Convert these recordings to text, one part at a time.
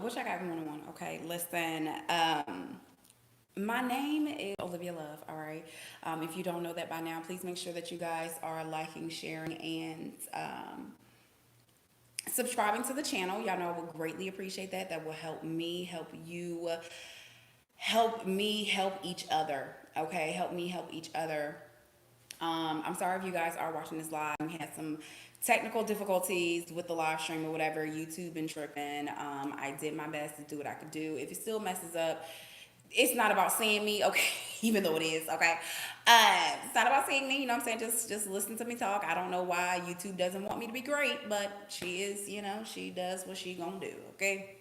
Which I got going on. Okay, listen. My name is Olivia Love. All right. If you don't know that by now, please make sure that you guys are liking, sharing, and subscribing to the channel. Y'all know I would greatly appreciate that. That will help me, help you, help me, help each other. Okay, help me, help each other. I'm sorry if you guys are watching this live. We had some technical difficulties with the live stream or whatever. YouTube been tripping. I did my best to do what I could do. If it still messes up, it's not about seeing me, okay? Even though it is, okay? It's not about seeing me, you know what I'm saying? Just listen to me talk. I don't know why YouTube doesn't want me to be great, but she is, she does what she gonna do, okay?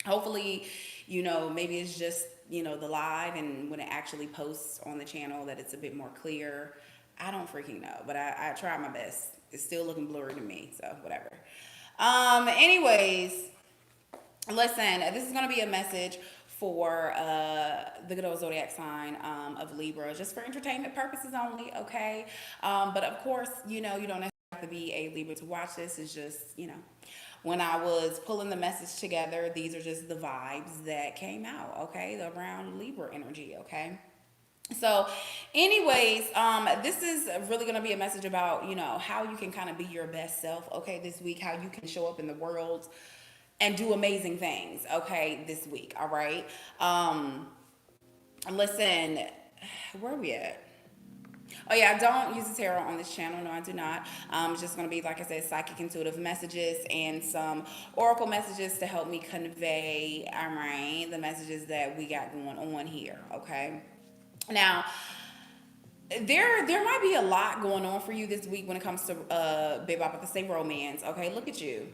Hopefully, maybe it's just, the live and when it actually posts on the channel that it's a bit more clear. I don't freaking know, but I try my best. It's still looking blurry to me, so whatever. Anyways, listen, this is going to be a message for the good old zodiac sign of Libra, just for entertainment purposes only, okay? But of course, you don't necessarily have to be a Libra to watch this. It's just, when I was pulling the message together, these are just the vibes that came out, okay? Around Libra energy, okay? So, anyways, this is really going to be a message about, how you can kind of be your best self, okay, this week, how you can show up in the world and do amazing things, okay, this week, all right? Listen, where are we at? Oh yeah, I don't use the tarot on this channel. No, I do not. It's just going to be, like I said, psychic intuitive messages and some oracle messages to help me convey, all right, the messages that we got going on here, okay? Now, there might be a lot going on for you this week when it comes to babe, I'm about to say romance. Okay, look at you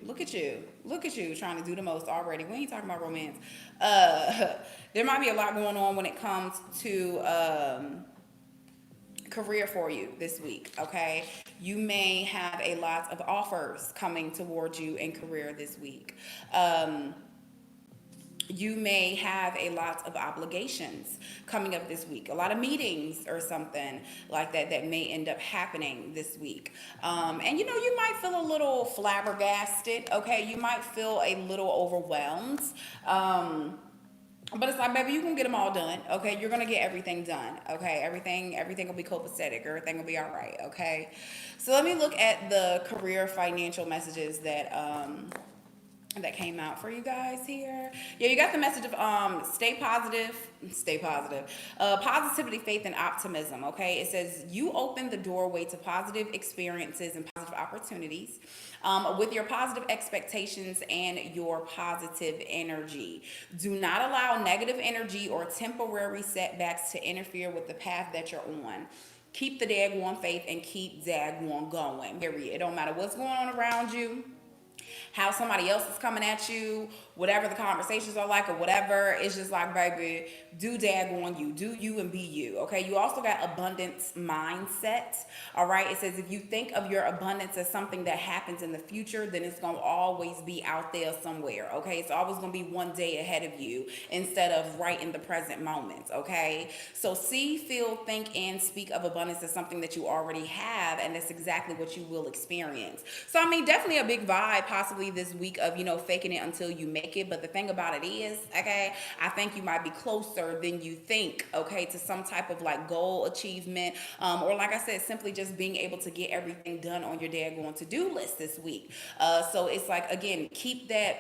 trying to do the most already. We ain't talking about romance. There might be a lot going on when it comes to career for you this week. Okay, you may have a lot of offers coming towards you in career this week. You may have a lot of obligations coming up this week, a lot of meetings or something like that that may end up happening this week. And you might feel a little flabbergasted, okay? You might feel a little overwhelmed. But it's like, baby, you can get them all done, okay? You're gonna get everything done, okay? Everything will be copacetic. Everything will be all right, okay? So let me look at the career financial messages that came out for you guys here. Yeah, you got the message of stay positive, positivity, faith, and optimism. Okay, it says you open the doorway to positive experiences and positive opportunities with your positive expectations and your positive energy. Do not allow negative energy or temporary setbacks to interfere with the path that you're on. Keep the daggone faith and keep daggone going. Period. It don't matter what's going on around you, how somebody else is coming at you, whatever the conversations are like or whatever. It's just like, baby, do daggone you. Do you and be you. Okay. You also got abundance mindset. All right. It says if you think of your abundance as something that happens in the future, then it's going to always be out there somewhere. Okay. It's always going to be one day ahead of you instead of right in the present moment. Okay. So see, feel, think, and speak of abundance as something that you already have, and that's exactly what you will experience. So, I mean, definitely a big vibe possibly this week of, faking it until you make it. But the thing about it is, okay, I think you might be closer than you think, okay, to some type of like goal achievement, or like I said, simply just being able to get everything done on your daggone to-do list this week. So it's like, again, keep that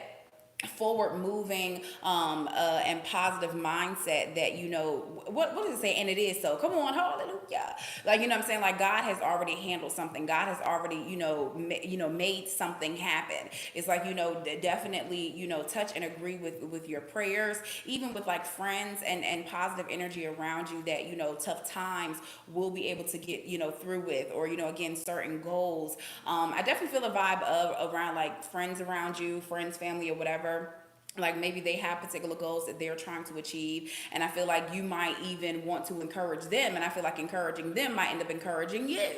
forward moving and positive mindset that what does it say, and it is so, come on, hallelujah, like, I'm saying, like, God has already handled something. God has already made something happen. It's like, definitely, touch and agree with your prayers, even with like friends and positive energy around you that tough times will be able to get through with, or again, certain goals. I definitely feel the vibe of around like friends around you, friends, family, or whatever. Like maybe they have particular goals that they're trying to achieve, and I feel like you might even want to encourage them, and I feel like encouraging them might end up encouraging you.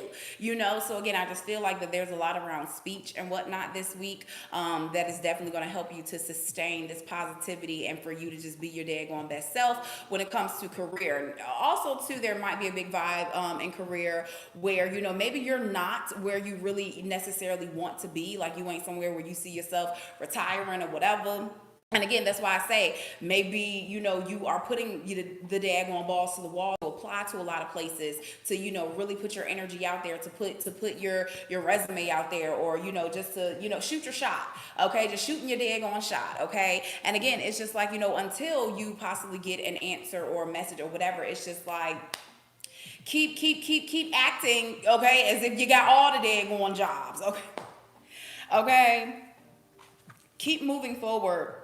So again, I just feel like that there's a lot around speech and whatnot this week that is definitely going to help you to sustain this positivity and for you to just be your daggone best self when it comes to career. Also too, there might be a big vibe in career where maybe you're not where you really necessarily want to be, like you ain't somewhere where you see yourself retiring or whatever. And again, that's why I say maybe, you are putting the daggone balls to the wall to apply to a lot of places, to, really put your energy out there, to put your resume out there, or, just to, shoot your shot. Okay. Just shooting your daggone shot. Okay. And again, it's just like, until you possibly get an answer or a message or whatever, it's just like, keep acting, okay, as if you got all the daggone jobs. Okay. Okay. Keep moving forward,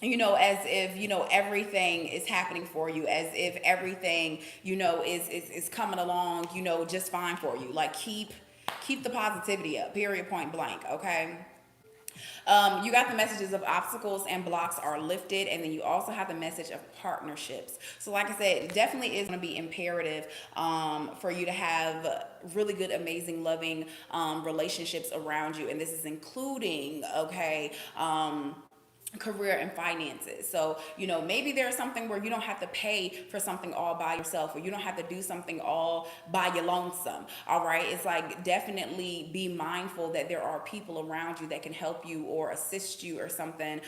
as if, everything is happening for you, as if everything, is coming along, just fine for you. Like, keep the positivity up, period, point blank. Okay. You got the messages of obstacles and blocks are lifted, and then you also have the message of partnerships. So, like I said, it definitely is going to be imperative for you to have really good, amazing, loving relationships around you, and this is including, okay, career and finances. So, maybe there's something where you don't have to pay for something all by yourself, or you don't have to do something all by your lonesome. All right. It's like, definitely be mindful that there are people around you that can help you or assist you or something.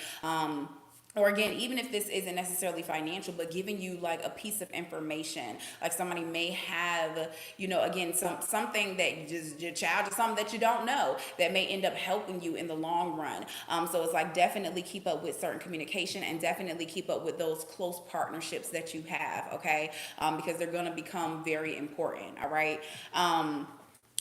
Or again, even if this isn't necessarily financial, but giving you like a piece of information, like somebody may have, again, something that just your child or something that you don't know that may end up helping you in the long run. So it's like, definitely keep up with certain communication, and definitely keep up with those close partnerships that you have. Okay. Because they're going to become very important. All right.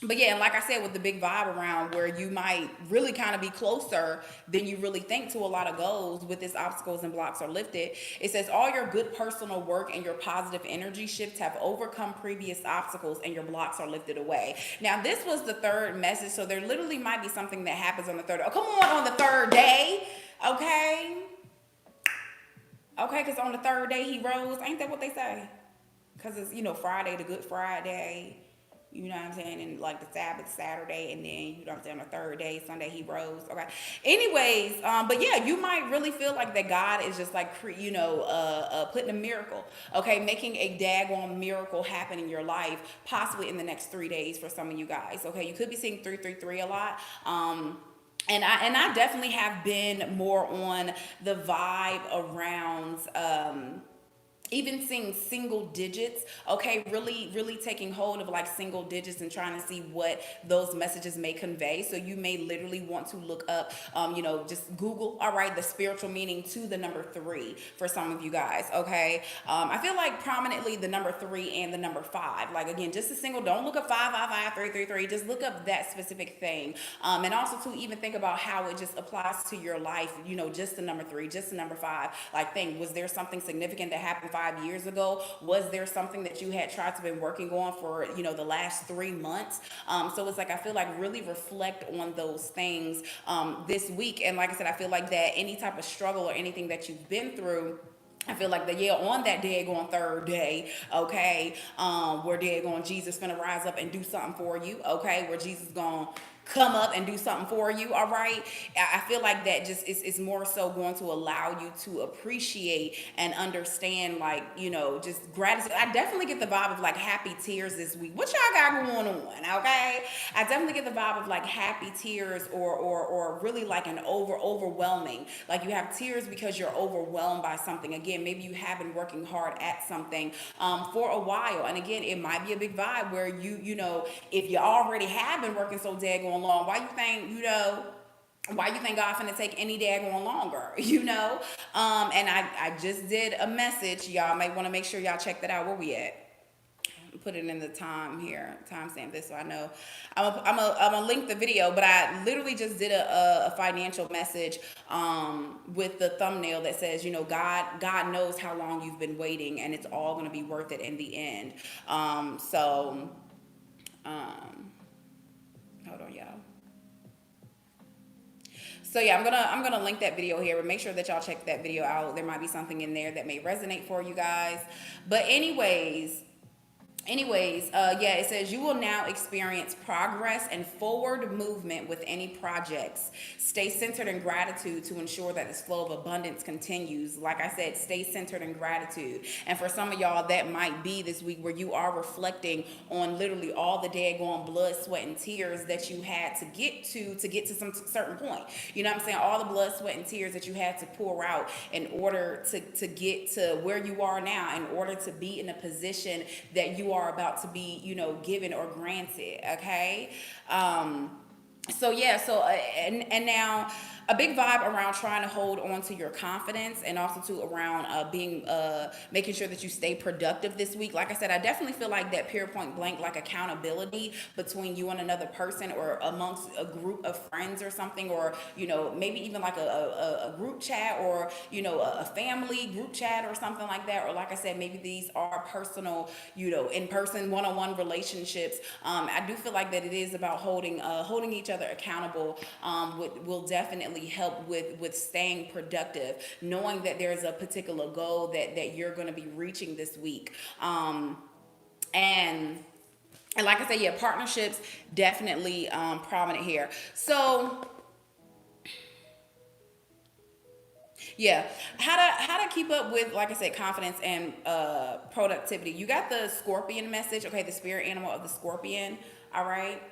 But yeah, and like I said, with the big vibe around where you might really kind of be closer than you really think to a lot of goals with this obstacles and blocks are lifted. It says all your good personal work and your positive energy shifts have overcome previous obstacles, and your blocks are lifted away. Now, this was the third message, so there literally might be something that happens on the third. Oh, come on the third day, okay? Okay, because on the third day he rose. Ain't that what they say? Because it's, Friday, the Good Friday. You know what I'm saying? And like the Sabbath, Saturday, and then, you know what I'm saying, on the third day, Sunday, he rose. Okay. Anyways, but yeah, you might really feel like that God is just like, putting a miracle, okay, making a daggone miracle happen in your life, possibly in the next 3 days for some of you guys. Okay. You could be seeing 333 a lot. And I definitely have been more on the vibe around, even seeing single digits, okay, really taking hold of like single digits and trying to see what those messages may convey. So you may literally want to look up, just Google, all right, the spiritual meaning to the number 3 for some of you guys, okay. I feel like prominently the number 3 and the number 5, like, again, just a single, don't look up 555 333, just look up that specific thing. And also to even think about how it just applies to your life, just the number 3, just the number 5, like, think, was there something significant that happened 5 years ago? Was there something that you had tried to been working on for, the last 3 months? So it's like, I feel like really reflect on those things this week. And like I said, I feel like that any type of struggle or anything that you've been through, I feel like on that day going third day, okay, where going Jesus gonna rise up and do something for you, okay, where Jesus gonna come up and do something for you, all right. I feel like that just is more so going to allow you to appreciate and understand, like, just gratitude. I definitely get the vibe of like happy tears this week. What y'all got going on? Okay, I definitely get the vibe of like happy tears, or really like an overwhelming, like you have tears because you're overwhelmed by something. Again, maybe you have been working hard at something for a while, and again, it might be a big vibe where if you already have been working so daggone long, why you think God finna take any daggone longer, and I just did a message. Y'all might want to make sure y'all check that out. Where we at? Put it in the timestamp this so I know. I'm gonna link the video, but I literally just did a financial message with the thumbnail that says, God knows how long you've been waiting, and it's all gonna be worth it in the end. Hold on, y'all. So yeah, I'm gonna link that video here, but make sure that y'all check that video out. There might be something in there that may resonate for you guys. But anyways, Anyways, yeah, it says you will now experience progress and forward movement with any projects. Stay centered in gratitude to ensure that this flow of abundance continues. Like I said, stay centered in gratitude. And for some of y'all, that might be this week where you are reflecting on literally all the daggone blood, sweat, and tears that you had to get to some certain point. You know what I'm saying? All the blood, sweat, and tears that you had to pour out in order to get to where you are now, in order to be in a position that you are about to be, given or granted. Okay. So yeah, and now a big vibe around trying to hold on to your confidence, and also to around being making sure that you stay productive this week. Like I said, I definitely feel like that pure point blank, like accountability between you and another person, or amongst a group of friends or something, or maybe even like a group chat, or a family group chat or something like that. Or like I said, maybe these are personal, in person one-on-one relationships. I do feel like that it is about holding each other accountable. Will definitely help with staying productive, knowing that there's a particular goal that you're going to be reaching this week. And and like I said, yeah, partnerships definitely prominent here. So yeah, how to keep up with, like I said, confidence and productivity. You got the scorpion message, okay, the spirit animal of the scorpion. All right.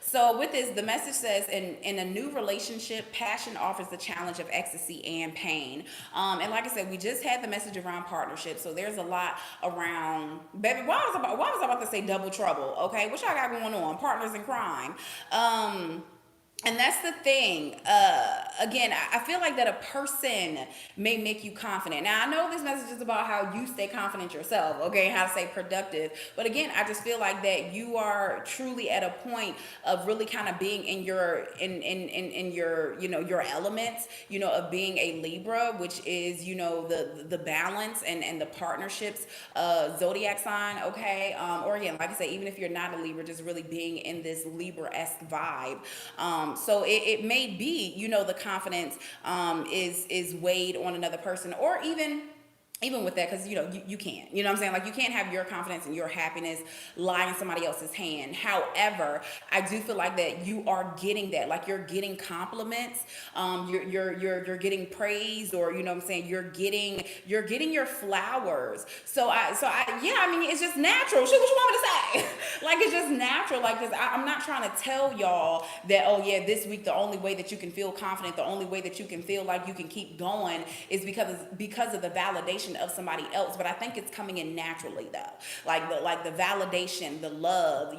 So with this, the message says, in a new relationship, passion offers the challenge of ecstasy and pain. And like I said, we just had the message around partnership. So there's a lot around, baby, why was I about to say double trouble? Okay, what y'all got going on? Partners in crime. And that's the thing. Again, I feel like that a person may make you confident. Now, I know this message is about how you stay confident yourself, okay, how to stay productive. But again, I just feel like that you are truly at a point of really kind of being in your your elements, of being a Libra, which is the balance and the partnerships zodiac sign, okay. Or again, like I said, even if you're not a Libra, just really being in this Libra-esque vibe. So it may be, the confidence is weighed on another person, or even with that, because you can't, what I'm saying, like, you can't have your confidence and your happiness lie in somebody else's hand. However, I do feel like that you are getting that, like, you're getting compliments, you're getting praise, or what I'm saying, you're getting your flowers. So I yeah, I mean, it's just natural. Shit, what you want me to say? Like, it's just natural. Like, because I'm not trying to tell y'all that, oh yeah, this week the only way that you can feel confident, the only way that you can feel like you can keep going is because of the validation of somebody else. But I think it's coming in naturally, though. Like the validation, the love,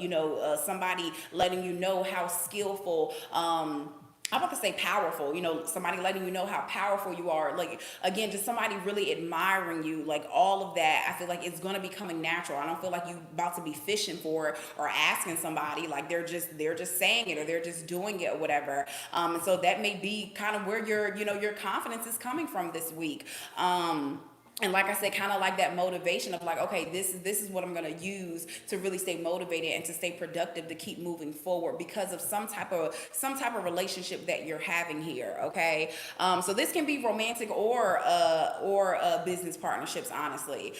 somebody letting you know how skillful, I'm about to say powerful, somebody letting you know how powerful you are. Like, again, just somebody really admiring you, like, all of that. I feel like it's going to be coming natural. I don't feel like you about to be fishing for it or asking somebody. Like, they're just saying it, or they're just doing it, or whatever. And so that may be kind of where your confidence is coming from this week. And like I said, kind of like that motivation of, like, okay, this is what I'm going to use to really stay motivated and to stay productive, to keep moving forward because of some type of relationship that you're having here. Okay. So this can be romantic or business partnerships, honestly.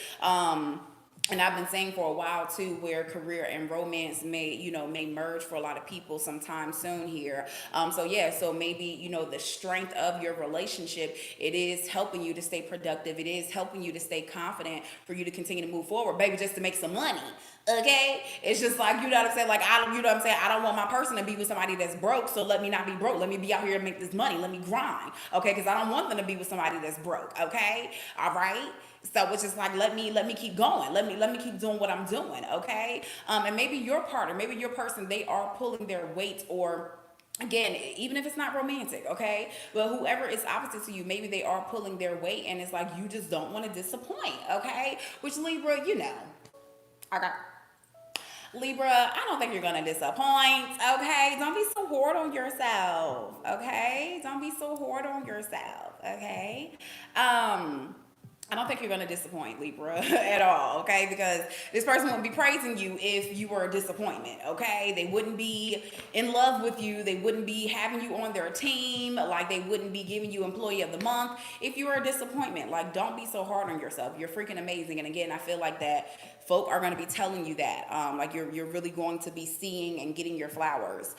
And I've been saying for a while too, where career and romance may merge for a lot of people sometime soon here. So yeah, so maybe the strength of your relationship, it is helping you to stay productive. It is helping you to stay confident for you to continue to move forward, baby, just to make some money. Okay, it's just like, what I'm saying, like, I don't want my person to be with somebody that's broke, so let me not be broke. Let me be out here to make this money. Let me grind, okay? Because I don't want them to be with somebody that's broke. Okay, all right. So it's just like, let me keep going. Let me keep doing what I'm doing. Okay. And maybe your partner, maybe your person, they are pulling their weight, or again, even if it's not romantic, okay, but whoever is opposite to you, maybe they are pulling their weight, and it's like you just don't want to disappoint. Okay, which Libra, okay. Libra, I don't think you're gonna disappoint. Okay, don't be so hard on yourself. Okay, don't be so hard on yourself. Okay. I don't think you're going to disappoint Libra at all, okay? Because this person wouldn't be praising you if you were a disappointment, okay? They wouldn't be in love with you. They wouldn't be having you on their team. Like, they wouldn't be giving you employee of the month if you were a disappointment. Like, don't be so hard on yourself. You're freaking amazing. And again, I feel like that folk are going to be telling you that. Like, you're really going to be seeing and getting your flowers.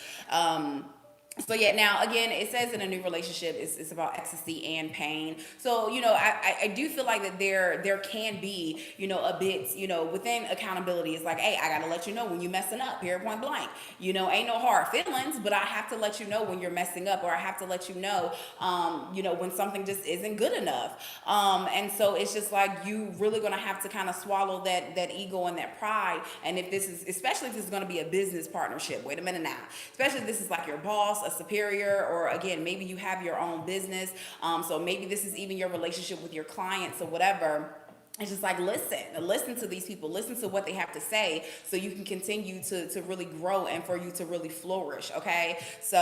So yeah, now again, it says in a new relationship, it's about ecstasy and pain. So I do feel like that there can be a bit within accountability. It's like, hey, I gotta let you know when you messing up. Here, point blank. Ain't no hard feelings, but I have to let you know when you're messing up, or I have to let you know, when something just isn't good enough. And so it's just like you really gonna have to kind of swallow that ego and that pride. And if this is, especially if this is gonna be a business partnership, wait a minute now, especially if this is like your boss, a superior, or again, maybe you have your own business. So maybe this is even your relationship with your clients or whatever. It's just like, listen to these people, listen to what they have to say so you can continue to really grow and for you to really flourish. Okay. So,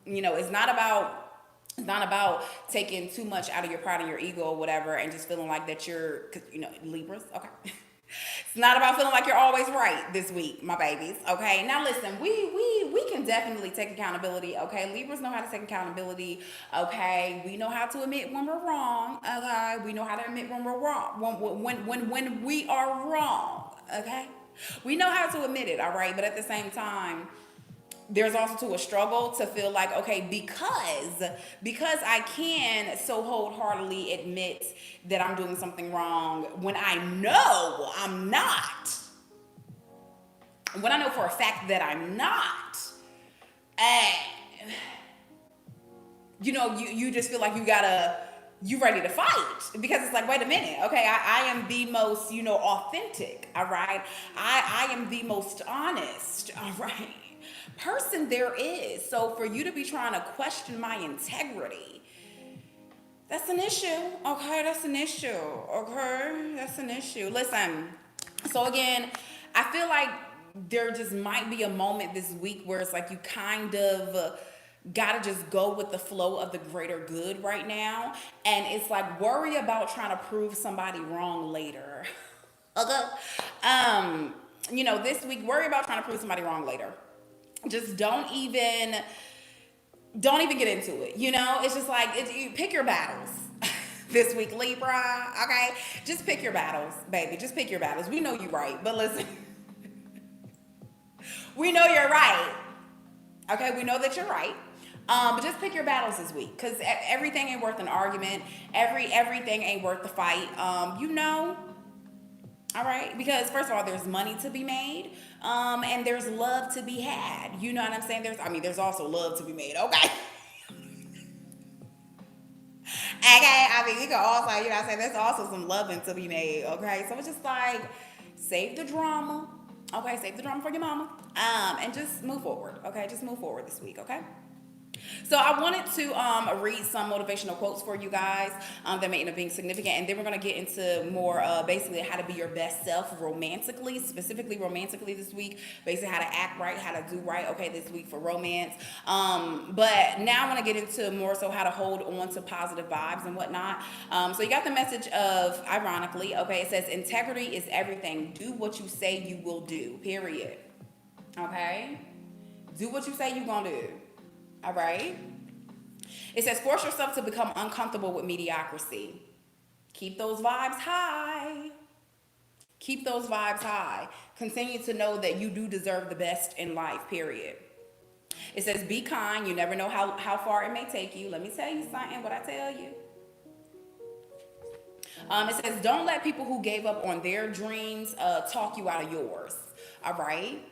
it's not about taking too much out of your pride and your ego or whatever and just feeling like that you're, Libras. Okay. It's not about feeling like you're always right this week, my babies. Okay. Now listen, we can definitely take accountability. Okay. Libras know how to take accountability. Okay. We know how to admit when we're wrong. Okay. We know how to admit when we're wrong. When we are wrong. Okay. We know how to admit it. All right. But at the same time, there's also a struggle to feel like, okay, because I can so wholeheartedly admit that I'm doing something wrong when I know I'm not, when I know for a fact that I'm not, and you just feel like you ready to fight, because it's like, wait a minute, okay, I am the most authentic, all right, I am the most honest, all right, person there is. So for you to be trying to question my integrity, that's an issue. Okay, that's an issue. Okay, that's an issue. Listen, so again, I feel like there just might be a moment this week where it's like you kind of gotta just go with the flow of the greater good right now. And it's like, worry about trying to prove somebody wrong later. Okay. This week, worry about trying to prove somebody wrong later. Just don't even get into it. It's just like, you pick your battles this week, Libra. Okay, just pick your battles, baby. Just pick your battles. We know you're right, but listen, we know you're right. Okay, we know that you're right. But just pick your battles this week, because everything ain't worth an argument. Everything ain't worth the fight. All right, because first of all, there's money to be made, and there's love to be had. You know what I'm saying? There's also love to be made. Okay. Okay, you can also, there's also some loving to be made. Okay, so it's just like, save the drama. Okay, save the drama for your mama. And just move forward. Okay, just move forward this week. Okay. So I wanted to read some motivational quotes for you guys that may end up being significant, and then we're going to get into more basically how to be your best self romantically, specifically romantically this week, basically how to act right, how to do right, okay, this week for romance. But now I want to get into more so how to hold on to positive vibes and whatnot. So you got the message of, ironically, okay, it says, integrity is everything. Do what you say you will do, period. Okay? Do what you say you're going to do. All right. It says, force yourself to become uncomfortable with mediocrity. Keep those vibes high. Keep those vibes high. Continue to know that you do deserve the best in life, period. It says, be kind. You never know how far it may take you. Let me tell you something, what I tell you. It says, don't let people who gave up on their dreams talk you out of yours. All right.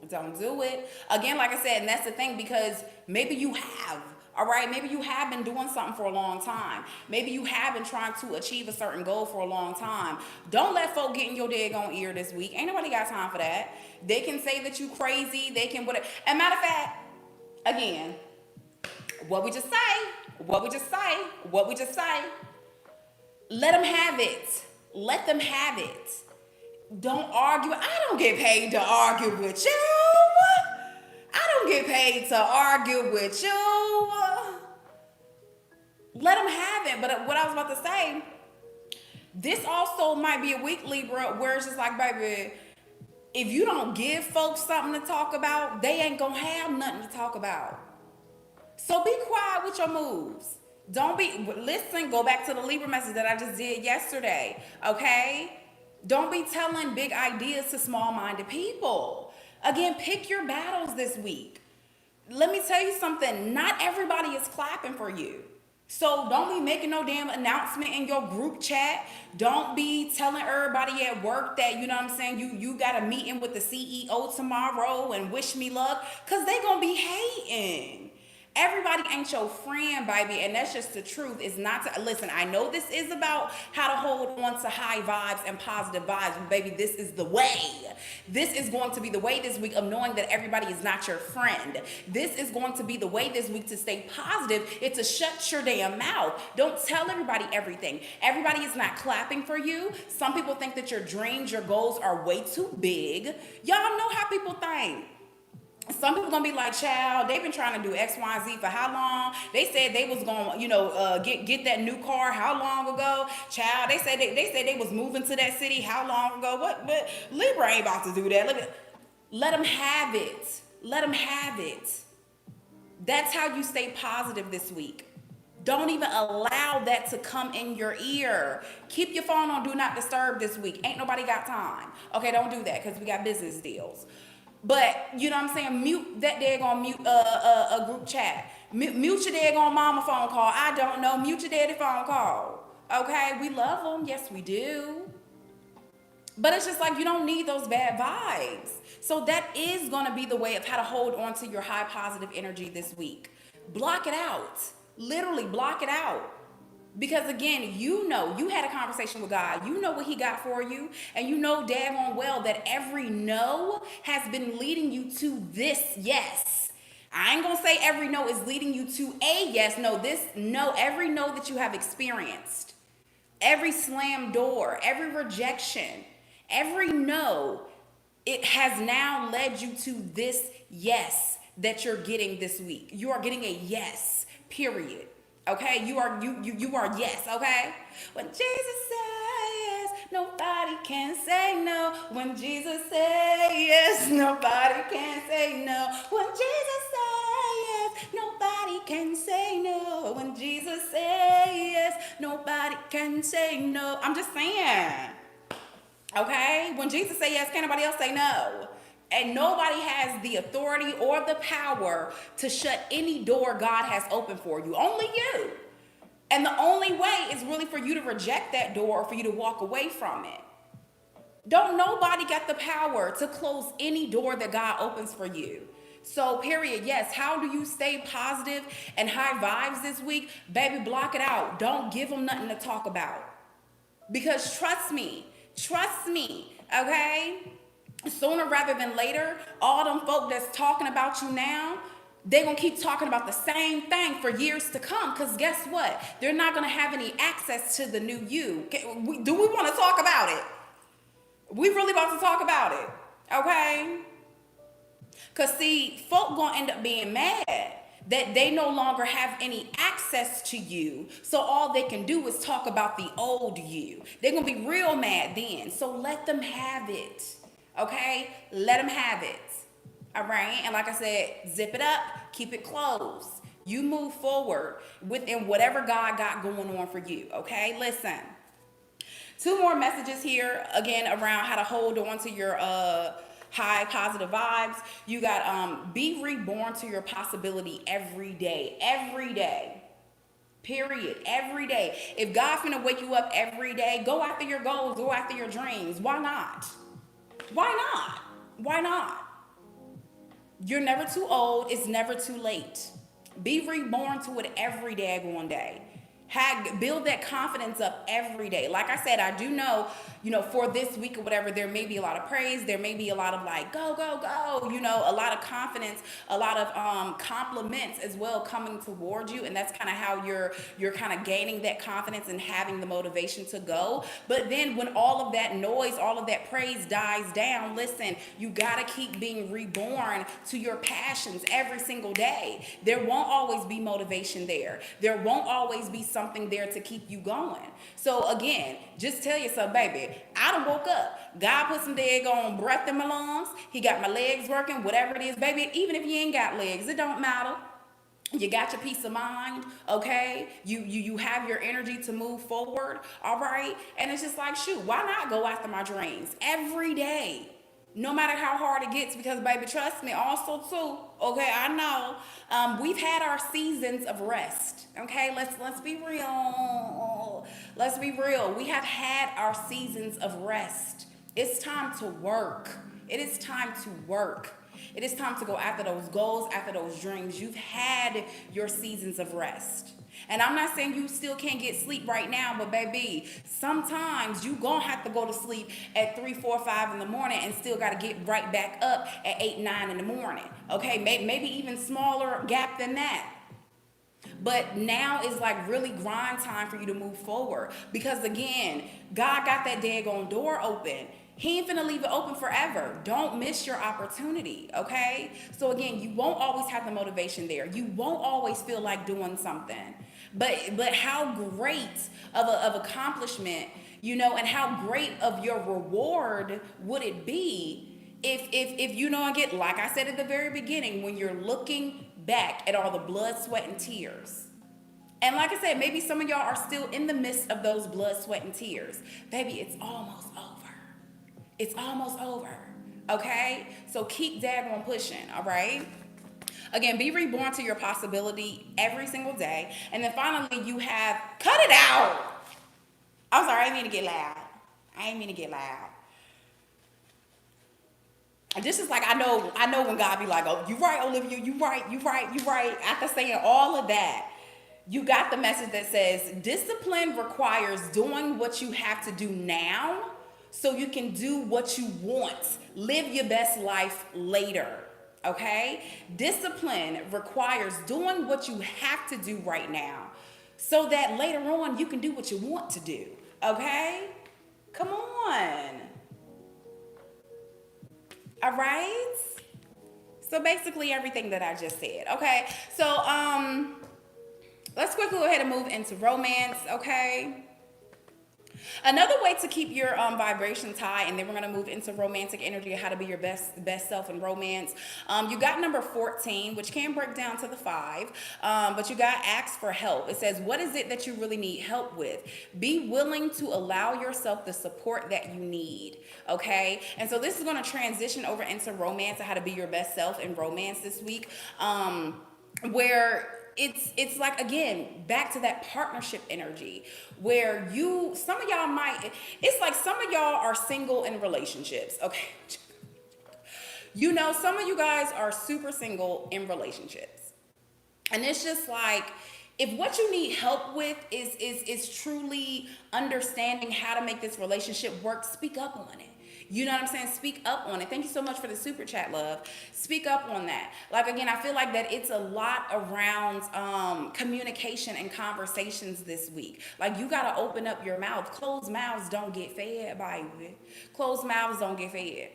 Don't do it. Again, like I said, and that's the thing, because maybe you have, all right? Maybe you have been doing something for a long time. Maybe you have been trying to achieve a certain goal for a long time. Don't let folk get in your daggone ear this week. Ain't nobody got time for that. They can say that you crazy. They can whatever. And matter of fact, again, what we just say, let them have it. Let them have it. Don't argue. I don't get paid to argue with you. I don't get paid to argue with you. Let them have it. But what I was about to say, this also might be a week, Libra, where it's just like, baby, if you don't give folks something to talk about, they ain't gonna have nothing to talk about. So be quiet with your moves. Don't be, listen, go back to the Libra message that I just did yesterday, okay? Don't be telling big ideas to small-minded people. Again, pick your battles this week. Let me tell you something, not everybody is clapping for you. So don't be making no damn announcement in your group chat. Don't be telling everybody at work that, you know what I'm saying, you got a meeting with the CEO tomorrow and wish me luck, because they gonna be hating. Everybody ain't your friend, baby, and that's just the truth. It's not to, listen, I know this is about how to hold on to high vibes and positive vibes, but baby, this is the way. This is going to be the way this week of knowing that everybody is not your friend. This is going to be the way this week to stay positive. It's to shut your damn mouth. Don't tell everybody everything. Everybody is not clapping for you. Some people think that your dreams, your goals are way too big. Y'all know how people think. Some people gonna be like, child, they've been trying to do X, Y, Z for how long? They said they was gonna, get that new car how long ago? Child, they said they was moving to that city how long ago? What? Libra ain't about to do that. Let them have it. Let them have it. That's how you stay positive this week. Don't even allow that to come in your ear. Keep your phone on Do Not Disturb this week. Ain't nobody got time. Okay, don't do that because we got business deals. But, you know what I'm saying, mute that daggone a group chat. Mute your daggone mama phone call. I don't know. Mute your daddy phone call. Okay, we love them. Yes, we do. But it's just like you don't need those bad vibes. So that is going to be the way of how to hold on to your high positive energy this week. Block it out. Literally block it out. Because again, you had a conversation with God. You know what he got for you. And you know daggone well that every no has been leading you to this yes. I ain't gonna say every no is leading you to a yes. No, every no that you have experienced, every slam door, every rejection, every no, it has now led you to this yes that you're getting this week. You are getting a yes, period. Okay, you are yes, okay? When Jesus says yes, nobody can say no. When Jesus says yes, nobody can say no. When Jesus says yes, nobody can say no. When Jesus says yes, nobody can say no. I'm just saying. Okay? When Jesus says yes, can't nobody else say no. And nobody has the authority or the power to shut any door God has opened for you. Only you. And the only way is really for you to reject that door or for you to walk away from it. Don't nobody got the power to close any door that God opens for you. So period, yes, how do you stay positive and high vibes this week? Baby, block it out. Don't give them nothing to talk about. Because trust me, okay? Sooner rather than later, all them folk that's talking about you now, they're going to keep talking about the same thing for years to come. Because guess what? They're not going to have any access to the new you. Do we want to talk about it? We really about to talk about it. Okay? Because see, folk going to end up being mad that they no longer have any access to you. So all they can do is talk about the old you. They're going to be real mad then. So let them have it. Okay? Let them have it. All right? And like I said, zip it up, keep it closed. You move forward within whatever God got going on for you. Okay? Listen. 2 more messages here, again, around how to hold on to your high positive vibes. You got be reborn to your possibility every day. Every day. Period. Every day. If God's gonna wake you up every day, go after your goals, go after your dreams. Why not? Why not? Why not? You're never too old. It's never too late. Be reborn to it every daggone day. Build that confidence up every day. Like I said, I do know, for this week or whatever, there may be a lot of praise, there may be a lot of like go go go, a lot of confidence, a lot of compliments as well coming toward you, and that's kind of how you're kind of gaining that confidence and having the motivation to go. But then when all of that noise, all of that praise dies down, listen, you got to keep being reborn to your passions every single day. There won't always be motivation there. There won't always be something there to keep you going. So again, just tell yourself, baby, I done woke up. God put some daggone breath in my lungs. He got my legs working, whatever it is, baby. Even if you ain't got legs, it don't matter. You got your peace of mind, okay? You have your energy to move forward, all right? And it's just like, shoot, why not go after my dreams every day? No matter how hard it gets, because baby, trust me, also too, okay, I know, we've had our seasons of rest, okay? Let's be real. Let's be real. We have had our seasons of rest. It's time to work. It is time to work. It is time to go after those goals, after those dreams. You've had your seasons of rest. And I'm not saying you still can't get sleep right now, but baby, sometimes you gonna have to go to sleep at 3, 4, 5 in the morning and still gotta get right back up at 8, 9 in the morning. Okay, maybe even smaller gap than that. But now is like really grind time for you to move forward. Because again, God got that daggone door open. He ain't finna leave it open forever. Don't miss your opportunity, okay? So again, you won't always have the motivation there. You won't always feel like doing something. But how great of accomplishment, and how great of your reward would it be if again, like I said at the very beginning, when you're looking back at all the blood, sweat, and tears. And like I said, maybe some of y'all are still in the midst of those blood, sweat, and tears. Baby, it's almost over. It's almost over, okay? So keep daggone pushing, all right? Again, be reborn to your possibility every single day. And then finally, you have, cut it out. I'm sorry, I didn't mean to get loud. And this is like, I know when God be like, oh, you right, Olivia, you right. After saying all of that, you got the message that says, discipline requires doing what you have to do now so you can do what you want. Live your best life later, okay? Discipline requires doing what you have to do right now so that later on you can do what you want to do, okay? Come on. All right? So basically everything that I just said, okay? So let's quickly go ahead and move into romance, okay? Another way to keep your vibrations high, and then we're going to move into romantic energy, how to be your best self in romance. You got number 14, which can break down to the 5, but you got ask for help. It says, what is it that you really need help with? Be willing to allow yourself the support that you need, okay? And so this is going to transition over into romance and how to be your best self in romance this week, where it's like, again, back to that partnership energy where some of y'all are single in relationships, okay? Some of you guys are super single in relationships. And it's just like, if what you need help with is truly understanding how to make this relationship work, speak up on it. You know what I'm saying? Speak up on it. Thank you so much for the super chat, love. Speak up on that. Like, again, I feel like that it's a lot around communication and conversations this week. Like, you got to open up your mouth. Closed mouths don't get fed, baby. Closed mouths don't get fed.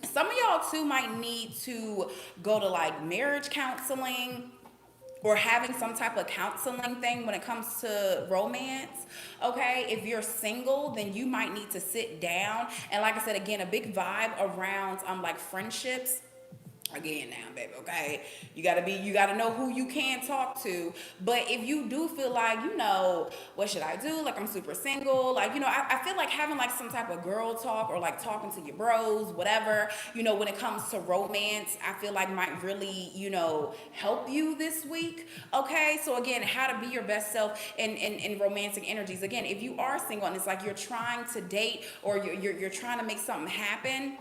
Some of y'all, too, might need to go to, like, marriage counseling, or having some type of counseling thing when it comes to romance, okay? If you're single, then you might need to sit down. And like I said, again, a big vibe around like friendships. Again now, baby, okay? You gotta know who you can talk to. But if you do feel like, what should I do? Like, I'm super single. Like, I feel like having like some type of girl talk or like talking to your bros, whatever, when it comes to romance, I feel like might really, help you this week. Okay? So again, how to be your best self in romantic energies. Again, if you are single and it's like you're trying to date or you're trying to make something happen,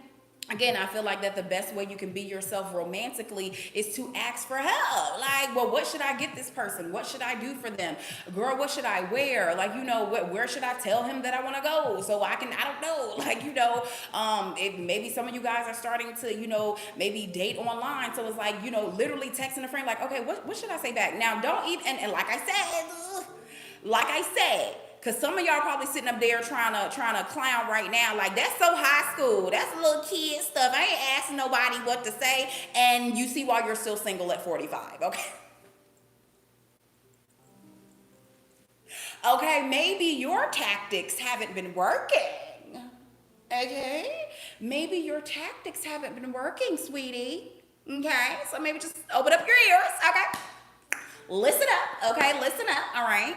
again, I feel like that the best way you can be yourself romantically is to ask for help. Like, well, what should I get this person? What should I do for them? Girl, what should I wear? Like, where should I tell him that I want to go? So I don't know. Like, maybe some of you guys are starting to, maybe date online. So it's like, literally texting a friend, like, okay, what should I say back? Now, don't even, and like I said, because some of y'all probably sitting up there trying to clown right now, like that's so high school, that's little kid stuff. I ain't asking nobody what to say, and you see why you're still single at 45. Okay. Okay, maybe your tactics haven't been working. Okay, maybe your tactics haven't been working, sweetie. Okay, so maybe just open up your ears. Okay, listen up. Okay, listen up. All right.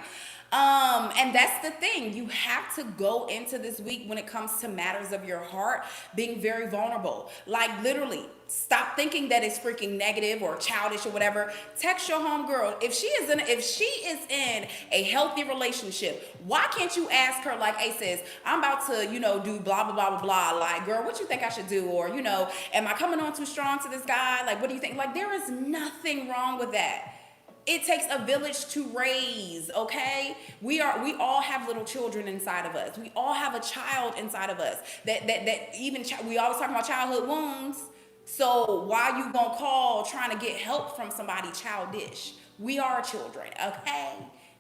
And that's the thing. You have to go into this week when it comes to matters of your heart being very vulnerable. Like literally, stop thinking that it's freaking negative or childish or whatever. Text your homegirl. If she is in a healthy relationship, why can't you ask her like, hey sis, I'm about to, do blah blah blah blah blah. Like, girl, what you think I should do? Or, am I coming on too strong to this guy? Like, what do you think? Like, there is nothing wrong with that. It takes a village to raise, okay? We all have little children inside of us. We all have a child inside of us. We always talk about childhood wounds. So why you gonna call trying to get help from somebody childish? We are children, okay?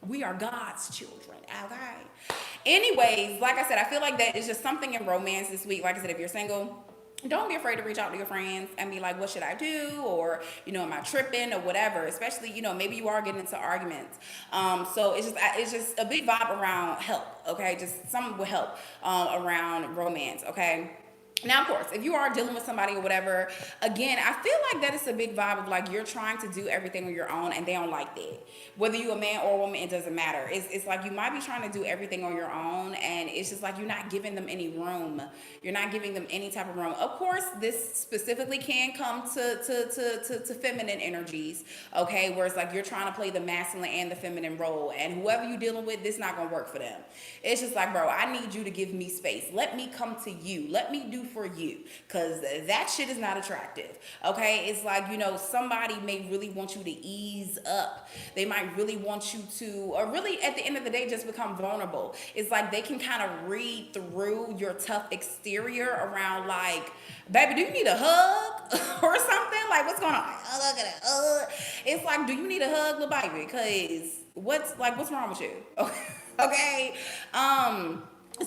We are God's children, okay? Anyways, like I said, I feel like that is just something in romance this week. Like I said, if you're single, don't be afraid to reach out to your friends and be like, what should I do? Or, am I tripping or whatever? Especially, maybe you are getting into arguments. So it's just a big vibe around help, okay? Just something will help around romance, okay? Now, of course, if you are dealing with somebody or whatever, again, I feel like that is a big vibe of like you're trying to do everything on your own and they don't like that. Whether you're a man or a woman, it doesn't matter. It's like you might be trying to do everything on your own and it's just like you're not giving them any room. You're not giving them any type of room. Of course, this specifically can come to feminine energies, okay? Where it's like you're trying to play the masculine and the feminine role and whoever you're dealing with, this not going to work for them. It's just like, bro, I need you to give me space. Let me come to you. Let me do for you, because that shit is not attractive, okay? It's like, somebody may really want you to ease up. They might really want you to, or really at the end of the day, just become vulnerable. It's like they can kind of read through your tough exterior around like, baby, do you need a hug or something? Like, what's going on? Oh, look at it. It's like, do you need a hug, little baby? Because what's wrong with you? Okay.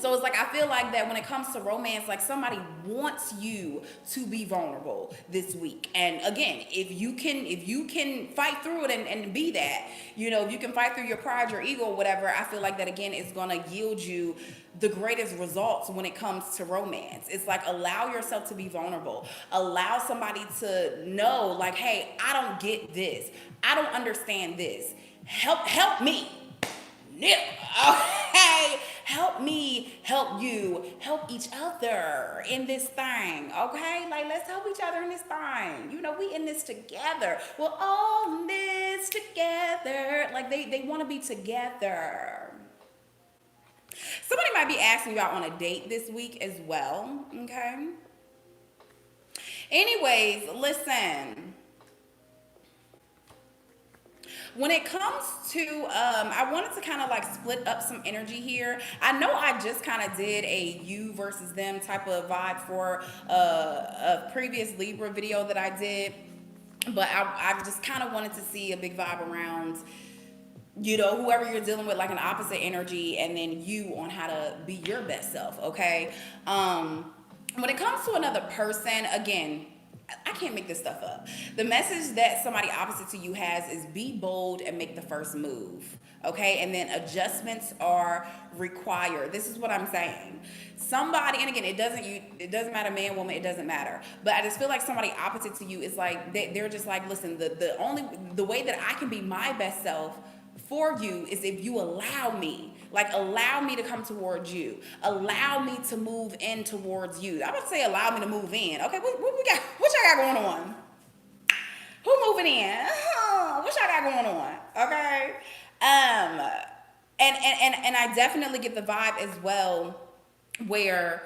So it's like I feel like that when it comes to romance, like somebody wants you to be vulnerable this week. And again, if you can fight through it and be that, if you can fight through your pride, your ego, whatever, I feel like that again is gonna yield you the greatest results when it comes to romance. It's like allow yourself to be vulnerable. Allow somebody to know, like, hey, I don't get this. I don't understand this. Help me. Okay, help me, help you, help each other in this thing. Okay, like let's help each other in this thing. We in this together. We're all in this together. Like they want to be together. Somebody might be asking you out on a date this week as well. Okay. Anyways, listen. When it comes to, I wanted to kind of like split up some energy here. I know I just kind of did a you versus them type of vibe for a previous Libra video that I did, but I just kind of wanted to see a big vibe around, whoever you're dealing with, like an opposite energy, and then you on how to be your best self, okay? When it comes to another person, again, I can't make this stuff up. The message that somebody opposite to you has is be bold and make the first move. Okay, and then adjustments are required. This is what I'm saying. Somebody, and again, it doesn't matter, man, woman, it doesn't matter. But I just feel like somebody opposite to you is like they're just like, listen, the way that I can be my best self for you is if you allow me. Like, allow me to come towards you. Allow me to move in towards you. I'm about to say allow me to move in. Okay, what we got? What y'all got going on? Who moving in? What y'all got going on? Okay. And I definitely get the vibe as well where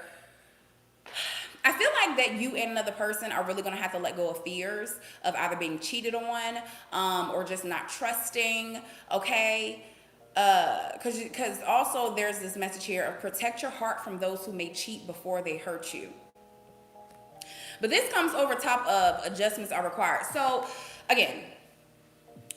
I feel like that you and another person are really going to have to let go of fears of either being cheated on, or just not trusting. Okay. Because also there's this message here of protect your heart from those who may cheat before they hurt you. But this comes over top of adjustments are required. So again,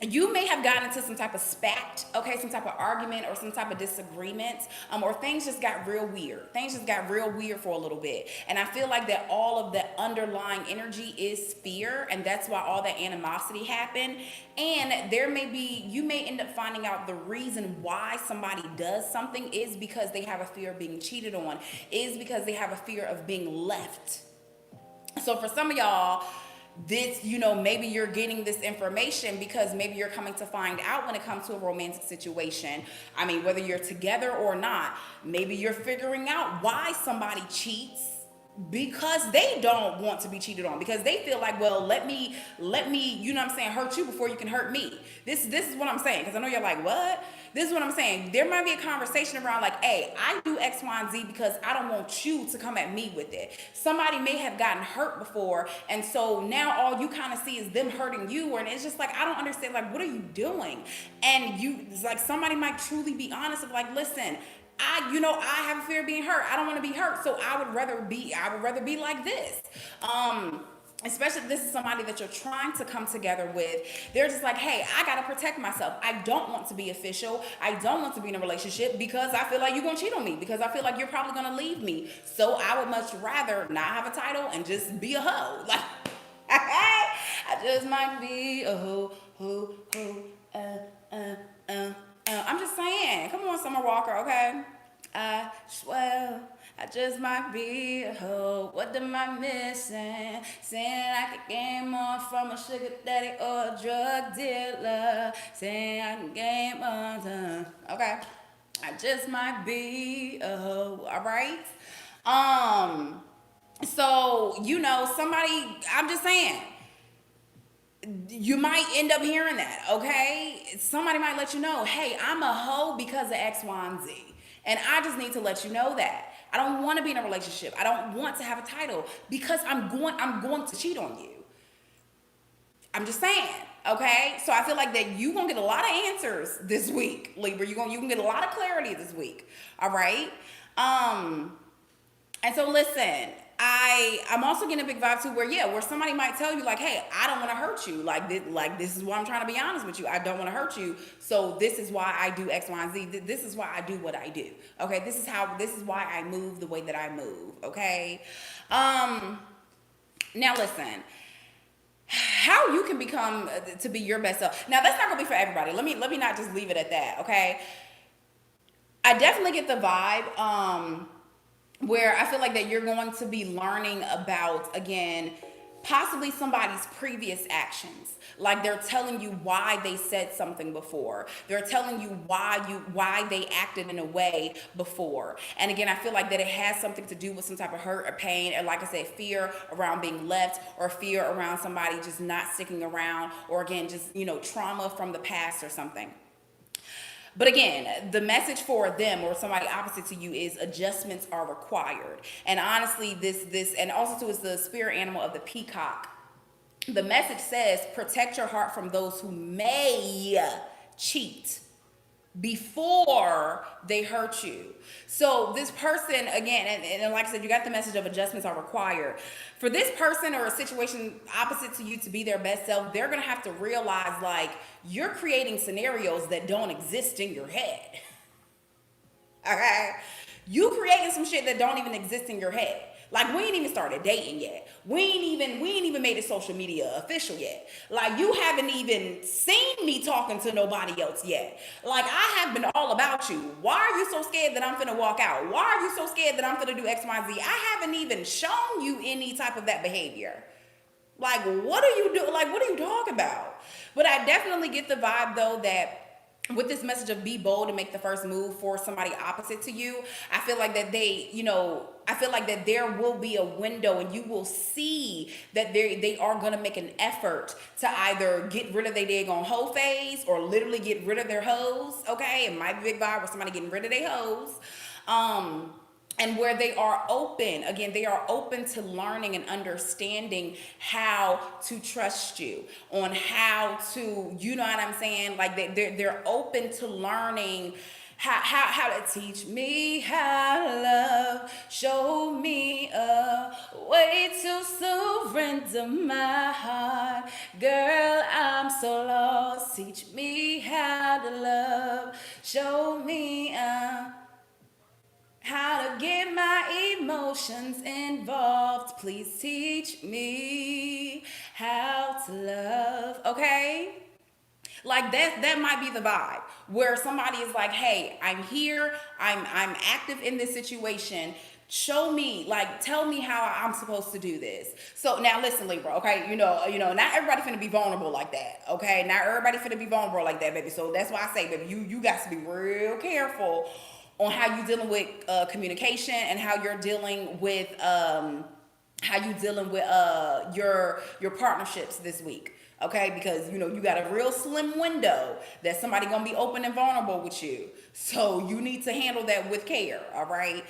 you may have gotten into some type of spat, okay, some type of argument or some type of disagreement, or things just got real weird. Things just got real weird for a little bit. And I feel like that all of the underlying energy is fear, and that's why all that animosity happened. And you may end up finding out the reason why somebody does something is because they have a fear of being cheated on, is because they have a fear of being left. So for some of y'all, this, maybe you're getting this information because maybe you're coming to find out when it comes to a romantic situation. I mean, whether you're together or not, maybe you're figuring out why somebody cheats because they don't want to be cheated on, because they feel like, well, let me, hurt you before you can hurt me. This is what I'm saying, because I know you're like, what? This is what I'm saying. There might be a conversation around like, hey, I do X, Y, and Z because I don't want you to come at me with it. Somebody may have gotten hurt before, and so now all you kind of see is them hurting you, and it's just like, I don't understand, like, what are you doing? And it's like somebody might truly be honest of like, listen, I have a fear of being hurt. I don't want to be hurt, so I would rather be like this. Especially if this is somebody that you're trying to come together with. They're just like, hey, I gotta protect myself. I don't want to be official. I don't want to be in a relationship because I feel like you're gonna cheat on me, because I feel like you're probably gonna leave me. So I would much rather not have a title and just be a hoe. Like, I just might be a hoe, I'm just saying. Come on, Summer Walker, okay? I swear I just might be a hoe. What am I missing? Saying I could game on from a sugar daddy or a drug dealer. Saying I can game on. Okay. I just might be a hoe. All right. So, somebody, I'm just saying, you might end up hearing that, okay? Somebody might let you know, hey, I'm a hoe because of X, Y, and Z. And I just need to let you know that. I don't want to be in a relationship. I don't want to have a title because I'm going to cheat on you. I'm just saying, okay? So I feel like that you're going to get a lot of answers this week, Libra. You can get a lot of clarity this week, all right? And so listen, I'm also getting a big vibe too where somebody might tell you like, hey, I don't want to hurt you. Like this is why I'm trying to be honest with you. I don't want to hurt you. So this is why I do X, Y, and Z. This is why I do what I do. Okay. This is why I move the way that I move. Okay. Now listen, how you can become to be your best self. Now that's not gonna be for everybody. Let me not just leave it at that. Okay. I definitely get the vibe, where I feel like that you're going to be learning about, again, possibly somebody's previous actions. Like they're telling you why they said something before. They're telling you why they acted in a way before. And again, I feel like that it has something to do with some type of hurt or pain, or like I said, fear around being left, or fear around somebody just not sticking around, or again, just, trauma from the past or something. But again, the message for them or somebody opposite to you is adjustments are required. And honestly, this and also too is the spirit animal of the peacock. The message says protect your heart from those who may cheat before they hurt you. So this person, again, and like I said, you got the message of adjustments are required. For this person or a situation opposite to you to be their best self, they're going to have to realize like you're creating scenarios that don't exist in your head. Okay? You creating some shit that don't even exist in your head. Like we ain't even started dating yet. We ain't even made it social media official yet. Like you haven't even seen me talking to nobody else yet. Like I have been all about you. Why are you so scared that I'm finna walk out? Why are you so scared that I'm finna do X, Y, Z? I haven't even shown you any type of that behavior. Like what are you doing? Like what are you talking about? But I definitely get the vibe though that with this message of be bold and make the first move for somebody opposite to you, I feel like that I feel like that there will be a window and you will see that they are going to make an effort to either get rid of their daggone hoe phase or literally get rid of their hoes. Okay. It might be a big vibe with somebody getting rid of their hoes. and where they are open, again, they are open to learning and understanding how to trust you, on how to, you know what I'm saying, like they're open to learning how to teach me how to love, show me a way to surrender my heart. Girl, I'm so lost, teach me how to love, show me how to get my emotions involved. Please teach me how to love. Okay? Like that might be the vibe where somebody is like, hey, I'm here, I'm active in this situation. Show me, like, tell me how I'm supposed to do this. So now listen, Libra, okay, not everybody finna be vulnerable like that, okay? Not everybody finna be vulnerable like that, baby. So that's why I say, baby, you got to be real careful on how you dealing with communication, and how you're dealing with your partnerships this week. Okay, because you got a real slim window that somebody gonna be open and vulnerable with you. So you need to handle that with care, all right?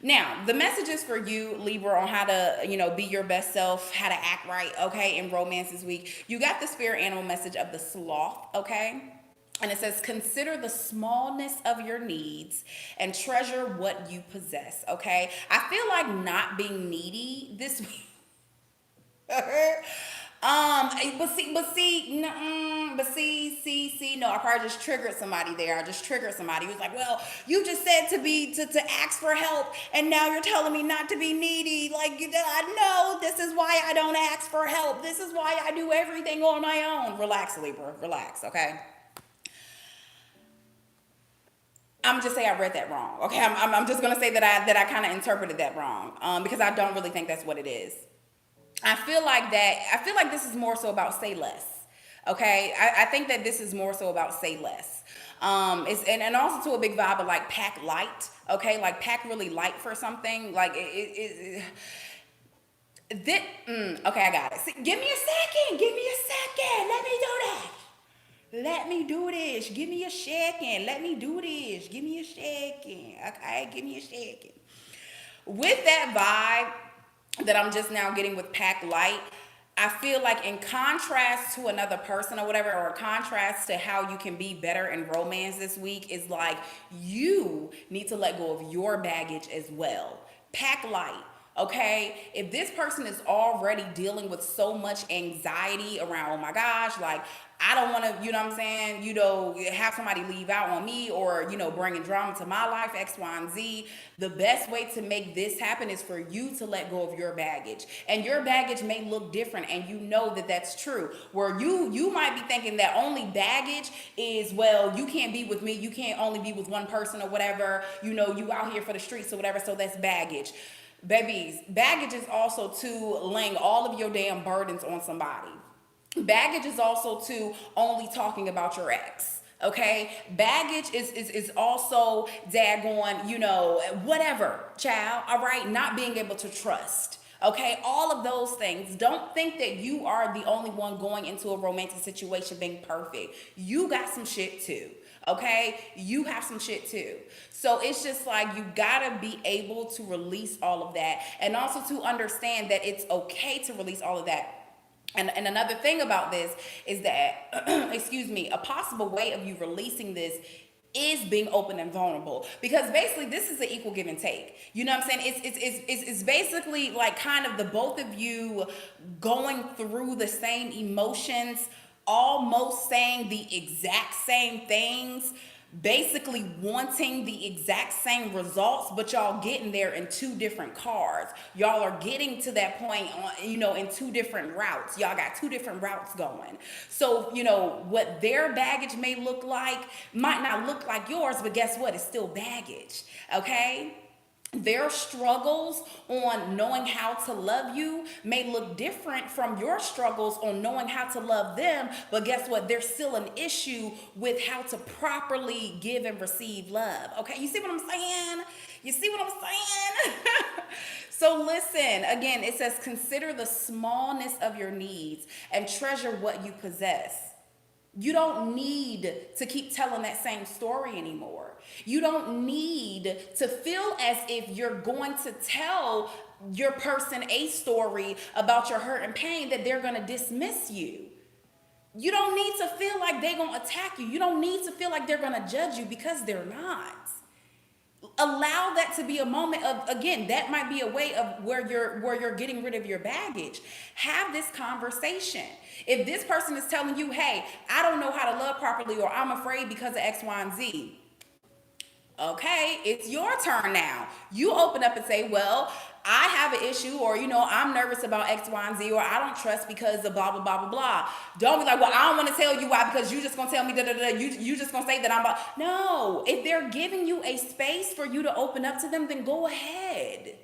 Now, the messages for you, Libra, on how to, be your best self, how to act right, okay, in romance this week. You got the spirit animal message of the sloth, okay? And it says, consider the smallness of your needs and treasure what you possess, okay? I feel like not being needy this week. No, I probably just triggered somebody there. I just triggered somebody who's like, well, you just said to ask for help, and now you're telling me not to be needy. Like, I know this is why I don't ask for help. This is why I do everything on my own. Relax, Libra, relax, okay? I'm just say I read that wrong. Okay, I'm just gonna say that I kind of interpreted that wrong, because I don't really think that's what it is. I feel like this is more so about say less. Okay, I think that this is more so about say less. It's and also to a big vibe of like pack light. Okay, like pack really light for something. Like okay, I got it. See, give me a second. Give me a second. Let me do that. Let me do this. Give me a second. Let me do this. Give me a second. Okay, give me a second. With that vibe that I'm just now getting with Pack Light, I feel like in contrast to another person or whatever, or a contrast to how you can be better in romance this week, is like you need to let go of your baggage as well. Pack Light. Okay, if this person is already dealing with so much anxiety around, oh my gosh, like I don't want to, have somebody leave out on me, or, bringing drama to my life, X, Y, and Z. The best way to make this happen is for you to let go of your baggage. And your baggage may look different, and you know that that's true. Where you might be thinking that only baggage is, well, you can't be with me, you can't only be with one person or whatever, you out here for the streets or whatever, so that's baggage. Babies, baggage is also to laying all of your damn burdens on somebody. Baggage is also to only talking about your ex. Okay, baggage is also daggone, whatever, child. All right, not being able to trust. Okay, all of those things. Don't think that you are the only one going into a romantic situation being perfect. You got some shit too. Okay, you have some shit too. So it's just like you gotta be able to release all of that, and also to understand that it's okay to release all of that. And another thing about this is that, excuse me, a possible way of you releasing this is being open and vulnerable, because basically this is an equal give and take. You know what I'm saying? It's basically like kind of the both of you going through the same emotions, almost saying the exact same things, basically wanting the exact same results, but y'all getting there in two different cars. Y'all are getting to that point in two different routes. Y'all got two different routes going. So, what their baggage may look like might not look like yours, but guess what? It's still baggage. Okay? Their struggles on knowing how to love you may look different from your struggles on knowing how to love them, but guess what? There's still an issue with how to properly give and receive love. Okay, you see what I'm saying? You see what I'm saying? So listen, again, it says, consider the smallness of your needs and treasure what you possess. You don't need to keep telling that same story anymore. You don't need to feel as if you're going to tell your person a story about your hurt and pain that they're going to dismiss you. You don't need to feel like they're going to attack you. You don't need to feel like they're going to judge you, because they're not. Allow that to be a moment of, again, that might be a way of where you're getting rid of your baggage. Have this conversation. If this person is telling you, hey, I don't know how to love properly, or I'm afraid because of X, Y, and Z, okay, it's your turn now. You open up and say, well, I have an issue, or, I'm nervous about X, Y, and Z, or I don't trust because of blah, blah, blah, blah, blah. Don't be like, well, I don't want to tell you why, because you just going to tell me, da, da, da, you just going to say that I'm about. No, if they're giving you a space for you to open up to them, then go ahead.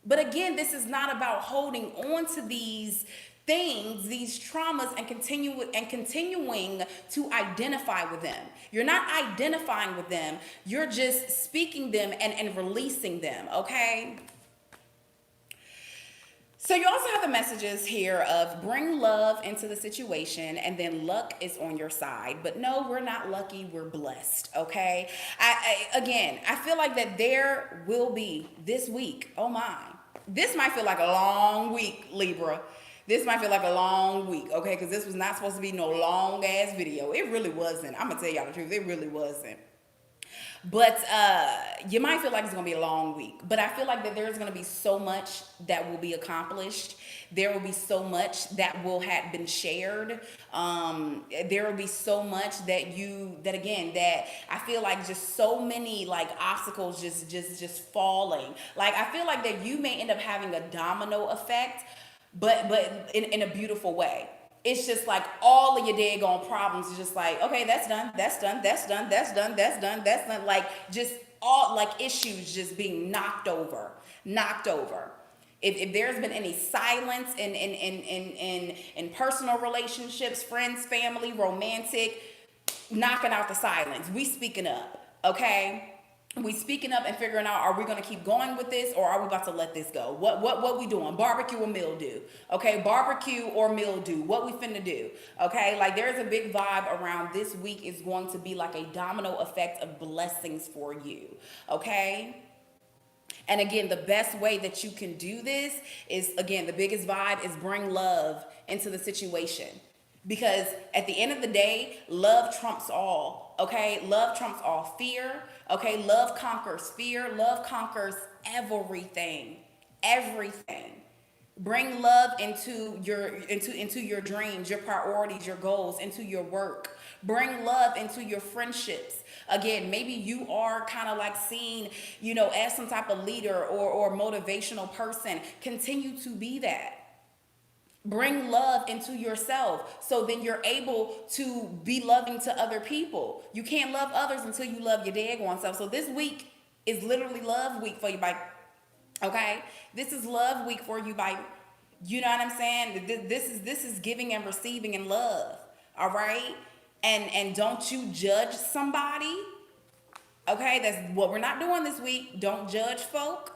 But again, this is not about holding on to these things, these traumas, and continuing to identify with them. You're not identifying with them. You're just speaking them and releasing them, okay? So you also have the messages here of bring love into the situation, and then luck is on your side. But no, we're not lucky, we're blessed, okay? I feel like that there will be this week, oh my, this might feel like a long week, Libra. This might feel like a long week, okay? Because this was not supposed to be no long ass video. It really wasn't. I'm gonna tell y'all the truth, it really wasn't. But you might feel like it's going to be a long week. But I feel like that there's going to be so much that will be accomplished. There will be so much that will have been shared. There will be so much that I feel like just so many like obstacles just falling. Like I feel like that you may end up having a domino effect, but in a beautiful way. It's just like all of your daggone problems is just like, okay, that's done, that's done, that's done, that's done, that's done, that's done. Like just all like issues just being knocked over. If there's been any silence in personal relationships, friends, family, romantic, knocking out the silence. We speaking up, okay? We speaking up and figuring out, are we going to keep going with this, or are we about to let this go? What we doing? Barbecue or mildew? Okay, barbecue or mildew. What we finna do? Okay, like there's a big vibe around this week is going to be like a domino effect of blessings for you. Okay. And again, the best way that you can do this is, again, the biggest vibe is bring love into the situation. Because at the end of the day, love trumps all, okay? Love trumps all fear, okay? Love conquers fear. Love conquers everything, everything. Bring love into your dreams, your priorities, your goals, into your work. Bring love into your friendships. Again, maybe you are kind of like seen, as some type of leader or motivational person. Continue to be that. Bring love into yourself, so then you're able to be loving to other people. You can't love others until you love your daggone self. So this week is literally love week for you, by okay? This is love week for you, by you know what I'm saying? This is giving and receiving in love. All right? And don't you judge somebody. Okay? That's what we're not doing this week. Don't judge folk.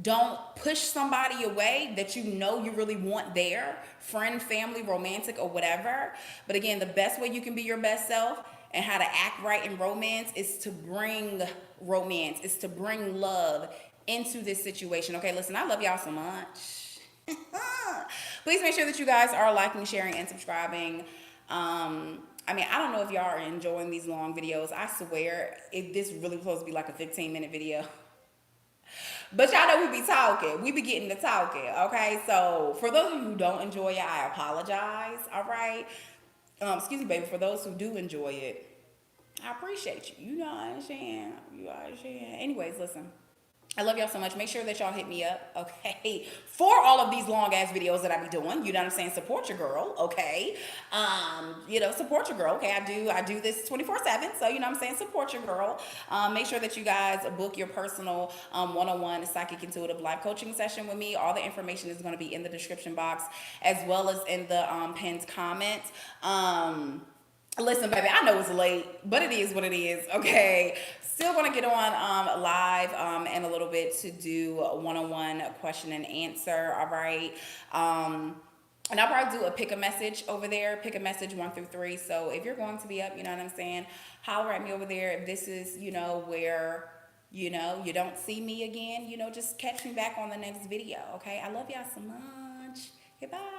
Don't push somebody away that you know you really want there, friend, family, romantic, or whatever. But again, the best way you can be your best self and how to act right in romance is to bring romance, is to bring love into this situation. Okay, listen, I love y'all so much. Please make sure that you guys are liking, sharing, and subscribing. I don't know if y'all are enjoying these long videos. I swear, if this really supposed to be like a 15-minute video. But y'all know we be talking. We be getting to talking, okay? So for those of you who don't enjoy it, I apologize, all right? Excuse me, baby. For those who do enjoy it, I appreciate you. You know what I'm saying? You know what I'm saying? Anyways, listen. I love y'all so much. Make sure that y'all hit me up, okay? For all of these long ass videos that I be doing, you know what I'm saying? Support your girl, okay? Support your girl, okay? I do this 24/7, so you know what I'm saying? Support your girl. Make sure that you guys book your personal one-on-one psychic intuitive life coaching session with me. All the information is going to be in the description box as well as in the pinned comment. Listen, baby, I know it's late, but it is what it is, okay? Still going to get on live in a little bit to do a one-on-one question and answer, all right? And I'll probably do a pick a message over there, pick a message 1 through 3. So if you're going to be up, you know what I'm saying, holler at me over there. If this is, where, you don't see me again, just catch me back on the next video. Okay. I love y'all so much. Goodbye.